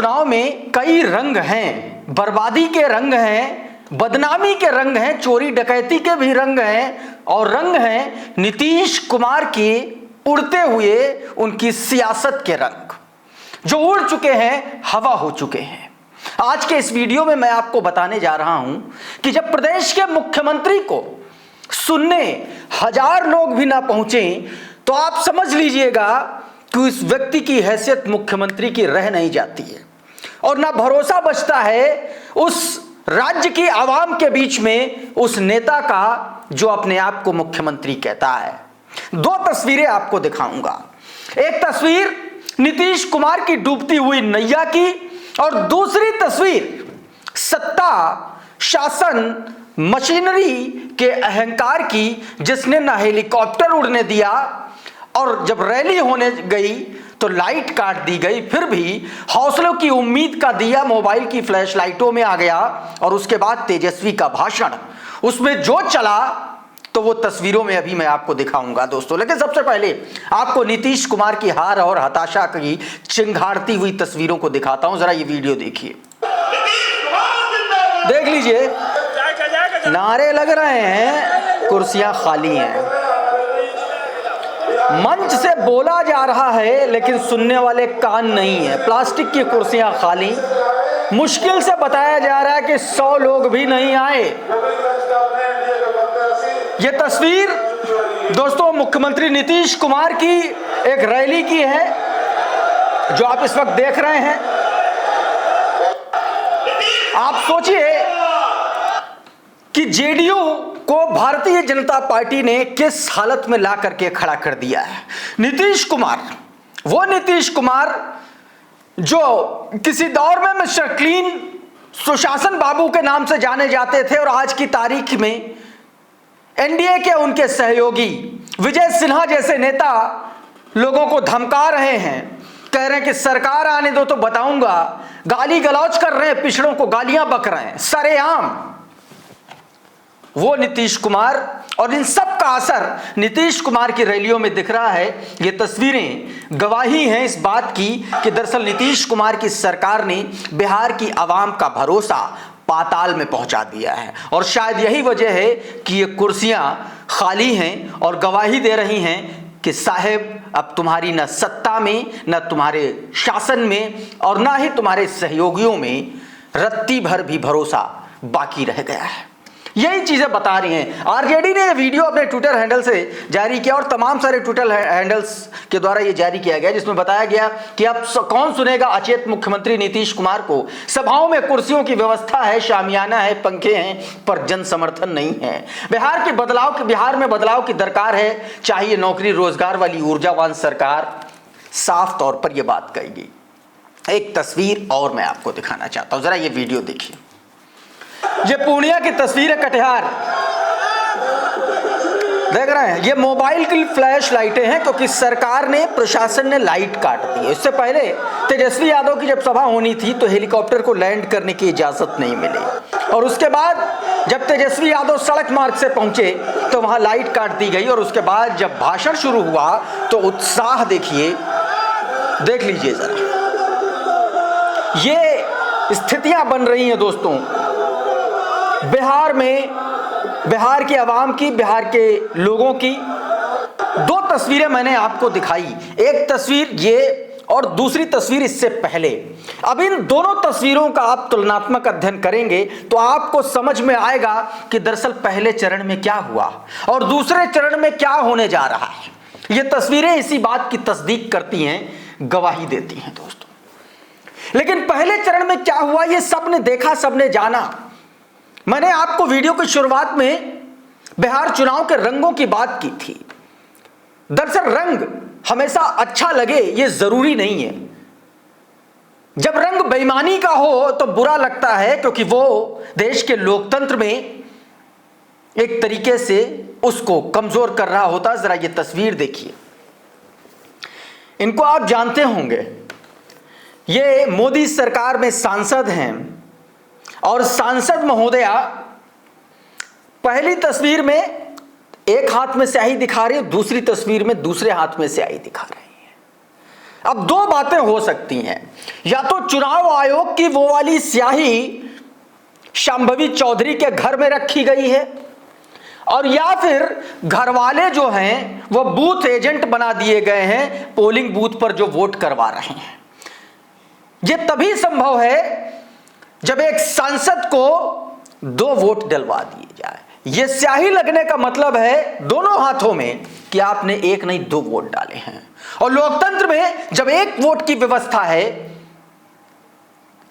चुनाव में कई रंग हैं, बर्बादी के रंग हैं, बदनामी के रंग हैं, चोरी डकैती के भी रंग हैं, और रंग हैं नीतीश कुमार की उड़ते हुए उनकी सियासत के रंग, जो उड़ चुके हैं, हवा हो चुके हैं। आज के इस वीडियो में मैं आपको बताने जा रहा हूं कि जब प्रदेश के मुख्यमंत्री को सुनने 1000 लोग भी ना पहुंचे तो आप समझ लीजिएगा कि इस व्यक्ति की हैसियत मुख्यमंत्री की रह नहीं जाती है, और ना भरोसा बचता है उस राज्य की आवाम के बीच में उस नेता का जो अपने आप को मुख्यमंत्री कहता है। 2 तस्वीरें आपको दिखाऊंगा। एक तस्वीर नीतीश कुमार की डूबती हुई नैया की, और दूसरी तस्वीर सत्ता, शासन, मशीनरी के अहंकार की, जिसने ना हेलीकॉप्टर उड़ने दिया, और जब रैली होने गई तो लाइट काट दी गई, फिर भी हौसलों की उम्मीद का दिया मोबाइल की फ्लैश लाइटों में आ गया, और उसके बाद तेजस्वी का भाषण, उसमें जो चला तो वो तस्वीरों में अभी मैं आपको दिखाऊंगा दोस्तों। लेकिन सबसे पहले आपको नीतीश कुमार की हार और हताशा की चिंगारती हुई तस्वीरों को दिखाता हूं। जरा ये वीडियो देखिए, देख लीजिए, नारे लग रहे हैं, कुर्सियां खाली हैं, मंच से बोला जा रहा है लेकिन सुनने वाले कान नहीं है, प्लास्टिक की कुर्सियां खाली, मुश्किल से बताया जा रहा है कि 100 लोग भी नहीं आए। यह तस्वीर दोस्तों मुख्यमंत्री नीतीश कुमार की एक रैली की है जो आप इस वक्त देख रहे हैं। आप सोचिए कि जेडीयू को भारतीय जनता पार्टी ने किस हालत में ला करके खड़ा कर दिया है। नीतीश कुमार, वो नीतीश कुमार जो किसी दौर में मिस्टर क्लीन, सुशासन बाबू के नाम से जाने जाते थे, और आज की तारीख में एनडीए के उनके सहयोगी विजय सिन्हा जैसे नेता लोगों को धमका रहे हैं, कह रहे हैं कि सरकार आने दो तो बताऊंगा, गाली गलौज कर रहे हैं, पिछड़ों को गालियां बक रहे हैं सरेआम। वो नीतीश कुमार, और इन सब का असर नीतीश कुमार की रैलियों में दिख रहा है। ये तस्वीरें गवाही हैं इस बात की कि दरअसल नीतीश कुमार की सरकार ने बिहार की आवाम का भरोसा पाताल में पहुंचा दिया है, और शायद यही वजह है कि ये कुर्सियां खाली हैं और गवाही दे रही हैं कि साहेब अब तुम्हारी न सत्ता में, न तुम्हारे शासन में, और ना ही तुम्हारे सहयोगियों में रत्ती भर भी भरोसा बाकी रह गया है। यही चीजें बता रही हैं। आरजेडी ने यह वीडियो अपने ट्विटर हैंडल से जारी किया, और तमाम सारे ट्विटर हैंडल्स के द्वारा यह जारी किया गया, जिसमें बताया गया कि अब कौन सुनेगा अचेत मुख्यमंत्री नीतीश कुमार को। सभाओं में कुर्सियों की व्यवस्था है, शामियाना है, पंखे हैं, पर जन समर्थन नहीं है। बिहार में बदलाव की दरकार है, चाहिए नौकरी रोजगार वाली ऊर्जावान सरकार। साफ तौर पर यह बात कही गई। एक तस्वीर और मैं आपको दिखाना चाहता हूं, जरा ये वीडियो देखिए। ये पूर्णिया की तस्वीर है, कटिहार, देख रहे हैं। ये मोबाइल की फ्लैश लाइटें हैं क्योंकि सरकार ने, प्रशासन ने लाइट काट दी है। इससे पहले तेजस्वी यादव की जब सभा होनी थी तो हेलीकॉप्टर को लैंड करने की इजाजत नहीं मिली, और उसके बाद जब तेजस्वी यादव सड़क मार्ग से पहुंचे तो वहां लाइट काट दी गई, और उसके बाद जब भाषण शुरू हुआ तो उत्साह देखिए, देख लीजिए जरा। ये स्थितियां बन रही हैं दोस्तों बिहार में, बिहार की आवाम की, बिहार के लोगों की। 2 तस्वीरें मैंने आपको दिखाई, एक तस्वीर ये और दूसरी तस्वीर इससे पहले। अब इन दोनों तस्वीरों का आप तुलनात्मक अध्ययन करेंगे तो आपको समझ में आएगा कि दरअसल पहले चरण में क्या हुआ और दूसरे चरण में क्या होने जा रहा है। ये तस्वीरें इसी बात की तस्दीक करती हैं, गवाही देती हैं दोस्तों। लेकिन पहले चरण में क्या हुआ ये सबने देखा, सबने जाना। मैंने आपको वीडियो की शुरुआत में बिहार चुनाव के रंगों की बात की थी। दरअसल रंग हमेशा अच्छा लगे ये जरूरी नहीं है। जब रंग बेईमानी का हो तो बुरा लगता है, क्योंकि वो देश के लोकतंत्र में एक तरीके से उसको कमजोर कर रहा होता। जरा ये तस्वीर देखिए, इनको आप जानते होंगे, ये मोदी सरकार में सांसद हैं, और सांसद महोदया पहली तस्वीर में एक हाथ में स्याही दिखा रही है, दूसरी तस्वीर में दूसरे हाथ में स्याही दिखा रही है। अब दो बातें हो सकती हैं, या तो चुनाव आयोग की वो वाली स्याही शांभवी चौधरी के घर में रखी गई है, और या फिर घर वाले जो हैं वो बूथ एजेंट बना दिए गए हैं पोलिंग बूथ पर जो वोट करवा रहे हैं। यह तभी संभव है जब एक सांसद को 2 वोट डलवा दिए जाए। यह स्याही लगने का मतलब है दोनों हाथों में कि आपने एक नहीं 2 वोट डाले हैं। और लोकतंत्र में जब एक वोट की व्यवस्था है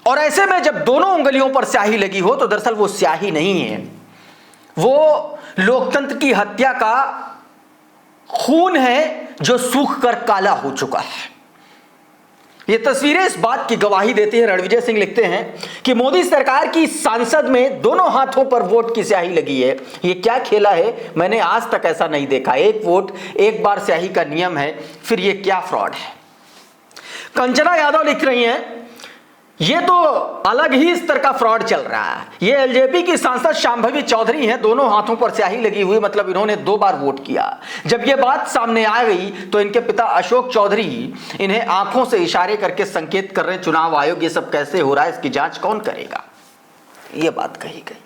और ऐसे में जब दोनों उंगलियों पर स्याही लगी हो तो दरअसल वो स्याही नहीं है, वो लोकतंत्र की हत्या का खून है जो सूख कर काला हो चुका है। ये तस्वीरें इस बात की गवाही देती है। रणविजय सिंह लिखते हैं कि मोदी सरकार की सांसद में दोनों हाथों पर वोट की स्याही लगी है। ये क्या खेला है, मैंने आज तक ऐसा नहीं देखा। 1 वोट 1 बार स्याही का नियम है, फिर ये क्या फ्रॉड है। कंचना यादव लिख रही हैं, ये तो अलग ही स्तर का फ्रॉड चल रहा है। ये एलजेपी की सांसद शांभवी चौधरी हैं, दोनों हाथों पर स्याही लगी हुई, मतलब इन्होंने 2 बार वोट किया। जब ये बात सामने आ गई तो इनके पिता अशोक चौधरी इन्हें आंखों से इशारे करके संकेत कर रहे हैं, चुनाव आयोग ये सब कैसे हो रहा है, इसकी जांच कौन करेगा। ये बात कही गई।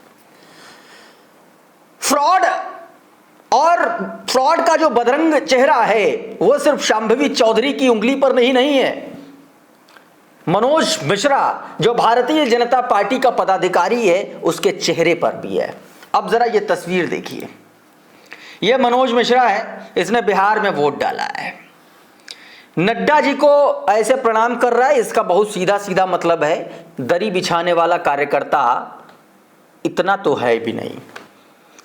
फ्रॉड और फ्रॉड का जो बदरंग चेहरा है वो सिर्फ शांभवी चौधरी की उंगली पर नहीं है, मनोज मिश्रा जो भारतीय जनता पार्टी का पदाधिकारी है उसके चेहरे पर भी है। अब जरा ये तस्वीर देखिए, ये मनोज मिश्रा है, इसने बिहार में वोट डाला है। नड्डा जी को ऐसे प्रणाम कर रहा है, इसका बहुत सीधा सीधा मतलब है दरी बिछाने वाला कार्यकर्ता इतना तो है भी नहीं।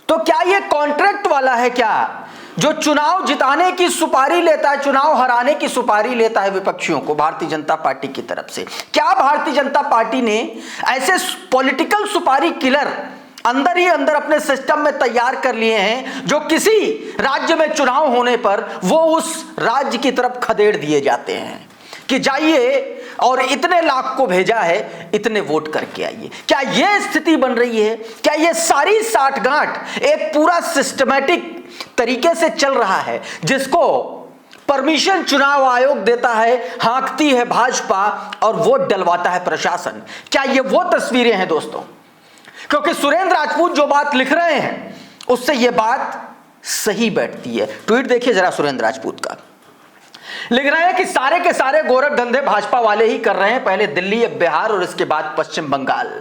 तो क्या ये कॉन्ट्रैक्ट वाला है क्या, जो चुनाव जिताने की सुपारी लेता है, चुनाव हराने की सुपारी लेता है विपक्षियों को भारतीय जनता पार्टी की तरफ से। क्या भारतीय जनता पार्टी ने ऐसे पॉलिटिकल सुपारी किलर अंदर ही अंदर अपने सिस्टम में तैयार कर लिए हैं जो किसी राज्य में चुनाव होने पर वो उस राज्य की तरफ खदेड़ दिए जाते हैं कि जाइए और इतने लाख को भेजा है, इतने वोट करके आइए। क्या यह स्थिति बन रही है? क्या यह सारी साठगांठ एक पूरा सिस्टमैटिक तरीके से चल रहा है जिसको परमिशन चुनाव आयोग देता है, हाँकती है भाजपा और वोट डलवाता है प्रशासन? क्या ये वो तस्वीरें हैं दोस्तों? क्योंकि सुरेंद्र राजपूत जो बात लिख रहे हैं उससे यह बात सही बैठती है। ट्वीट देखिए जरा सुरेंद्र राजपूत का। लिख रहे हैं कि सारे के सारे गोरख धंधे भाजपा वाले ही कर रहे हैं, पहले दिल्ली, अब बिहार और इसके बाद पश्चिम बंगाल।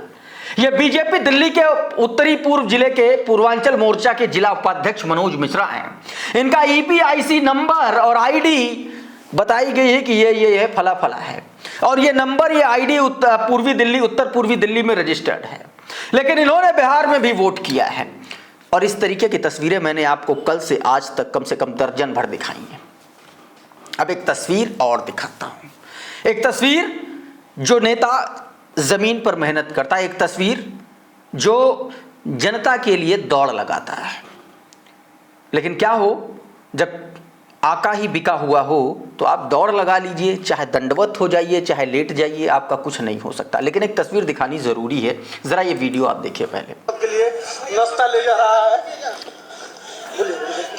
ये बीजेपी दिल्ली के उत्तरी पूर्व जिले के पूर्वांचल मोर्चा के जिला उपाध्यक्ष मनोज मिश्रा हैं। इनका ईपीआईसी नंबर और आईडी बताई गई है कि ये फला फला है, और ये नंबर, ये आईडी उत्तर पूर्वी दिल्ली में रजिस्टर्ड है, लेकिन इन्होंने बिहार में भी वोट किया है। और इस तरीके की तस्वीरें मैंने आपको कल से आज तक कम से कम दर्जन भर दिखाई हैं। अब एक तस्वीर और दिखाता हूं, एक तस्वीर जो नेता जमीन पर मेहनत करता है, एक तस्वीर जो जनता के लिए दौड़ लगाता है। लेकिन क्या हो, जब आका ही बिका हुआ हो तो आप दौड़ लगा लीजिए, चाहे दंडवत हो जाइए, चाहे लेट जाइए, आपका कुछ नहीं हो सकता। लेकिन एक तस्वीर दिखानी जरूरी है, जरा ये वीडियो आप देखिए पहले। नाश्ता ले जा रहा है।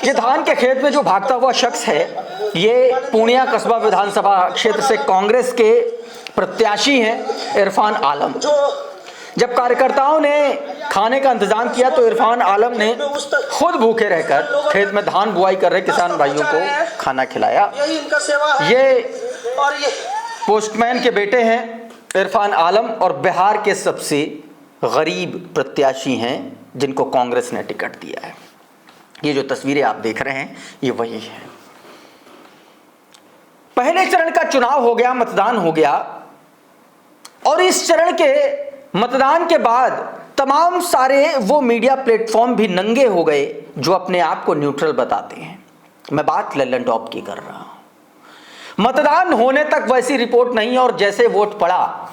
ये धान के खेत में जो भागता हुआ शख्स है, ये पूर्णिया कस्बा विधानसभा क्षेत्र से कांग्रेस के प्रत्याशी हैं इरफान आलम। जब कार्यकर्ताओं ने खाने का इंतजाम किया तो इरफान आलम ने खुद भूखे रहकर खेत में धान बुआई कर रहे किसान भाइयों को खाना खिलाया। ये पोस्टमैन के बेटे हैं इरफान आलम और बिहार के सबसे गरीब प्रत्याशी हैं जिनको कांग्रेस ने टिकट दिया है। ये जो तस्वीरें आप देख रहे हैं ये वही है। पहले चरण का चुनाव हो गया, मतदान हो गया, और इस चरण के मतदान के बाद तमाम सारे वो मीडिया प्लेटफॉर्म भी नंगे हो गए जो अपने आप को न्यूट्रल बताते हैं। मैं बात लल्लन टॉप की कर रहा हूं। मतदान होने तक वैसी रिपोर्ट नहीं, और जैसे वोट पड़ा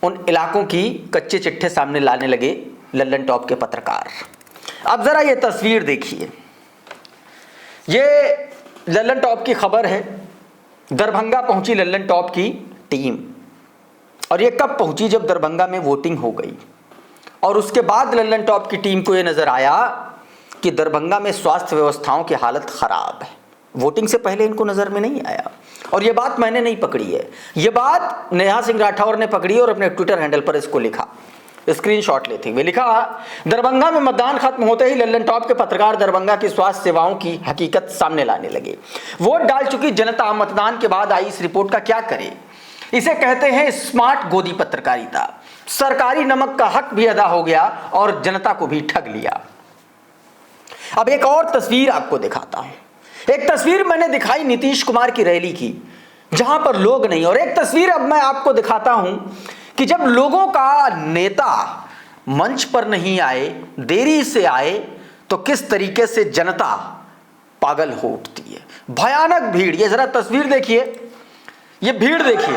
उन इलाकों की कच्चे चिट्ठे सामने लाने लगे लल्लन टॉप के पत्रकार। अब जरा ये तस्वीर देखिए, ये लल्लन टॉप की खबर है। दरभंगा पहुंची लल्लन टॉप की टीम, और ये कब पहुंची? जब दरभंगा में वोटिंग हो गई, और उसके बाद लल्लन टॉप की टीम को ये नजर आया कि दरभंगा में स्वास्थ्य व्यवस्थाओं की हालत खराब है। वोटिंग से पहले इनको नजर में नहीं आया। और ये बात मैंने नहीं पकड़ी है, ये बात नेहा सिंह राठौर ने पकड़ी और अपने ट्विटर हैंडल पर इसको लिखा, स्क्रीनशॉट लेते हुए लिखा, दरभंगा में मतदान खत्म होते ही लल्लन टॉप के पत्रकार दरभंगा की स्वास्थ्य सेवाओं की हकीकत सामने लाने लगे। वोट डाल चुकी जनता मतदान के बाद आई इस रिपोर्ट का क्या करे। इसे कहते हैं स्मार्ट गोदी पत्रकारिता। सरकारी नमक का हक भी अदा हो गया और जनता को भी ठग लिया। अब एक और तस्वीर आपको दिखाता हूं। एक तस्वीर मैंने दिखाई नीतीश कुमार की रैली की, जहां पर लोग नहीं, और एक तस्वीर अब मैं आपको दिखाता हूं कि जब लोगों का नेता मंच पर नहीं आए, देरी से आए, तो किस तरीके से जनता पागल हो उठती है। भयानक भीड़, ये जरा तस्वीर देखिए, ये भीड़ देखिए।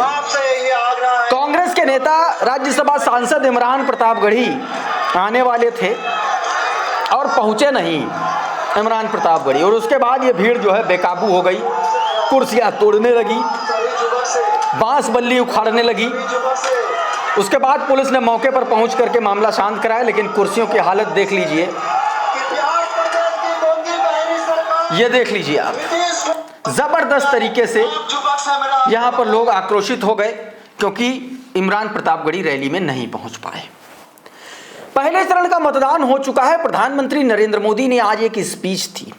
कांग्रेस के नेता राज्यसभा सांसद इमरान प्रतापगढ़ी आने वाले थे और पहुंचे नहीं इमरान प्रतापगढ़ी, और उसके बाद ये भीड़ जो है बेकाबू हो गई, कुर्सियां तोड़ने लगी, बांस बल्ली उखाड़ने लगी। उसके बाद पुलिस ने मौके पर पहुंच करके मामला शांत कराया, लेकिन कुर्सियों की हालत देख लीजिए, ये देख लीजिए आप, जबरदस्त तरीके से यहां पर लोग आक्रोशित हो गए क्योंकि इमरान प्रतापगढ़ी रैली में नहीं पहुंच पाए। पहले चरण का मतदान हो चुका है। प्रधानमंत्री नरेंद्र मोदी ने आज एक स्पीच थी,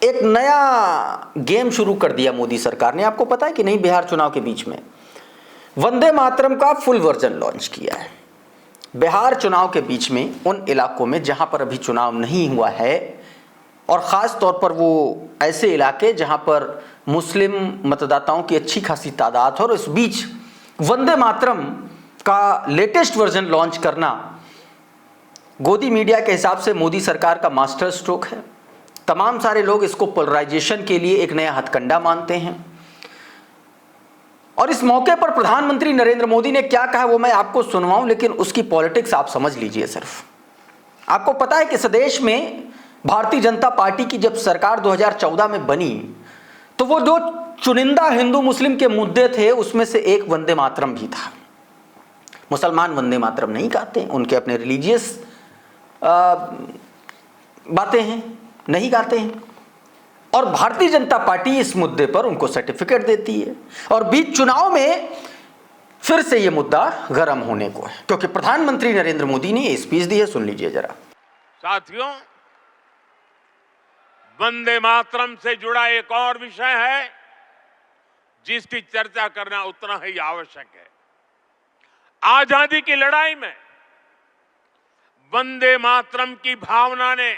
एक नया गेम शुरू कर दिया मोदी सरकार ने, आपको पता है कि नहीं। बिहार चुनाव के बीच में वंदे मातरम का फुल वर्जन लॉन्च किया है। बिहार चुनाव के बीच में उन इलाकों में जहां पर अभी चुनाव नहीं हुआ है, और ख़ास तौर पर वो ऐसे इलाके जहां पर मुस्लिम मतदाताओं की अच्छी खासी तादाद है, और इस बीच वंदे मातरम का लेटेस्ट वर्जन लॉन्च करना गोदी मीडिया के हिसाब से मोदी सरकार का मास्टर स्ट्रोक है। तमाम सारे लोग इसको पोलराइजेशन के लिए एक नया हथकंडा मानते हैं। और इस मौके पर प्रधानमंत्री नरेंद्र मोदी ने क्या कहा वो मैं आपको सुनवाऊं, लेकिन उसकी पॉलिटिक्स आप समझ लीजिए। सिर्फ आपको पता है कि इस देश में भारतीय जनता पार्टी की जब सरकार 2014 में बनी, तो वो जो चुनिंदा हिंदू मुस्लिम के मुद्दे थे उसमें से एक वंदे मातरम भी था। मुसलमान वंदे मातरम नहीं गाते, उनके अपने रिलीजियस बातें हैं, नहीं गाते हैं, और भारतीय जनता पार्टी इस मुद्दे पर उनको सर्टिफिकेट देती है। और बीच चुनाव में फिर से यह मुद्दा गर्म होने को है, क्योंकि प्रधानमंत्री नरेंद्र मोदी ने स्पीच दी है, सुन लीजिए जरा। साथियों, वंदे मातरम से जुड़ा एक और विषय है जिसकी चर्चा करना उतना ही आवश्यक है। आजादी की लड़ाई में वंदे मातरम की भावना ने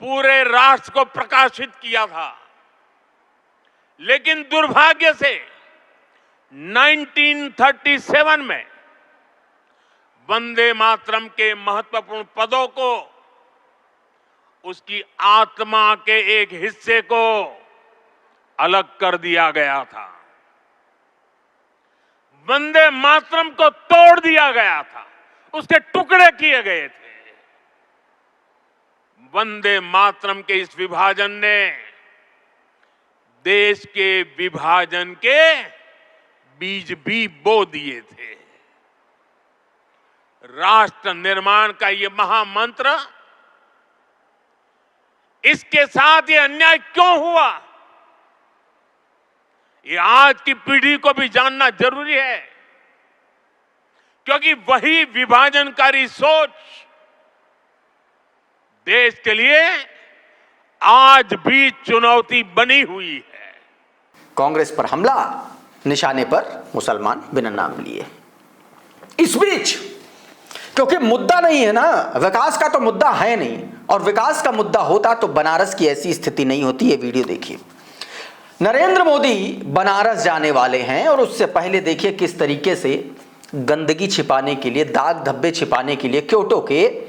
पूरे राष्ट्र को प्रकाशित किया था, लेकिन दुर्भाग्य से 1937 में वंदे मातरम के महत्वपूर्ण पदों को उसकी आत्मा के एक हिस्से को अलग कर दिया गया था। वंदे मातरम को तोड़ दिया गया था, उसके टुकड़े किए गए थे। वंदे मातरम के इस विभाजन ने देश के विभाजन के बीज भी बो दिए थे। राष्ट्र निर्माण का ये महामंत्र, इसके साथ ये अन्याय क्यों हुआ, ये आज की पीढ़ी को भी जानना जरूरी है, क्योंकि वही विभाजनकारी सोच देश के लिए आज भी चुनौती बनी हुई है। कांग्रेस पर हमला, निशाने पर मुसलमान बिना नाम लिए। इस बीच क्योंकि मुद्दा नहीं है ना, विकास का तो मुद्दा है नहीं, और विकास का मुद्दा होता तो बनारस की ऐसी स्थिति नहीं होती। ये वीडियो देखिए, नरेंद्र मोदी बनारस जाने वाले हैं, और उससे पहले देखिए किस तरीके से गंदगी छिपाने के लिए, दाग धब्बे छिपाने के लिए क्योटो के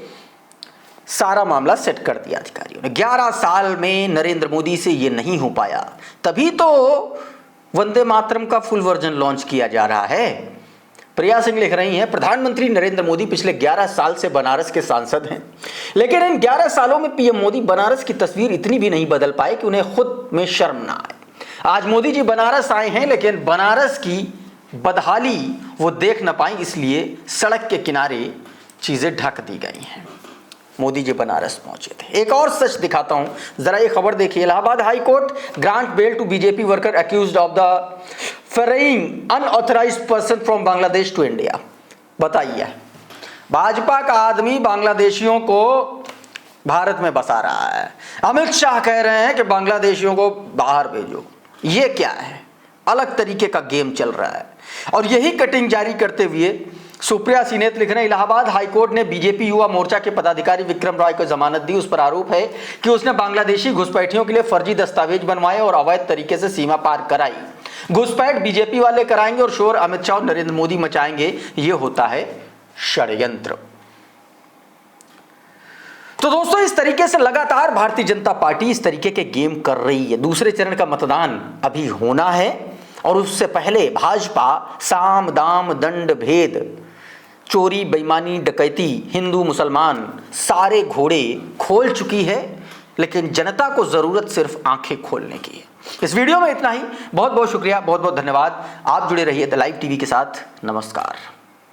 सारा मामला सेट कर दिया अधिकारियों ने। 11 साल में नरेंद्र मोदी से ये नहीं हो पाया, तभी तो वंदे मातरम का फुल वर्जन लॉन्च किया जा रहा है। प्रिया सिंह लिख रही हैं, प्रधानमंत्री नरेंद्र मोदी पिछले 11 साल से बनारस के सांसद हैं, लेकिन इन 11 सालों में पीएम मोदी बनारस की तस्वीर इतनी भी नहीं बदल पाए कि उन्हें खुद में शर्म ना आए। आज मोदी जी बनारस आए हैं, लेकिन बनारस की बदहाली वो देख न पाए, इसलिए सड़क के किनारे चीजें ढक दी गई हैं। मोदी जी बनारस पहुंचे थे। एक और सच दिखाता हूं, जरा ये खबर देखिए। Allahabad high court grant bail to BJP worker accused of the ferrying unauthorised person from Bangladesh to India. बताइए, भाजपा का आदमी बांग्लादेशियों को भारत में बसा रहा है, अमित शाह कह रहे हैं कि बांग्लादेशियों को बाहर भेजो। ये क्या है? अलग तरीके का गेम चल रहा है। और यही कटिंग जारी करते हुए सुप्रिया सीनेत लिख रहे हैं, इलाहाबाद हाईकोर्ट ने बीजेपी युवा मोर्चा के पदाधिकारी विक्रम रॉय को जमानत दी। उस पर आरोप है कि उसने बांग्लादेशी घुसपैठियों के लिए फर्जी दस्तावेज बनवाए और अवैध तरीके से सीमा पार कराई। घुसपैठ बीजेपी वाले कराएंगे और शोर अमित शाह और नरेंद्र मोदी मचाएंगे। ये होता है षड्यंत्र। तो दोस्तों, इस तरीके से लगातार भारतीय जनता पार्टी इस तरीके के गेम कर रही है। दूसरे चरण का मतदान अभी होना है और उससे पहले भाजपा साम दाम दंड भेद, चोरी बेईमानी डकैती, हिंदू मुसलमान सारे घोड़े खोल चुकी है। लेकिन जनता को जरूरत सिर्फ आंखें खोलने की है। इस वीडियो में इतना ही। बहुत बहुत शुक्रिया, बहुत बहुत धन्यवाद। आप जुड़े रहिए द लाइव टीवी के साथ। नमस्कार।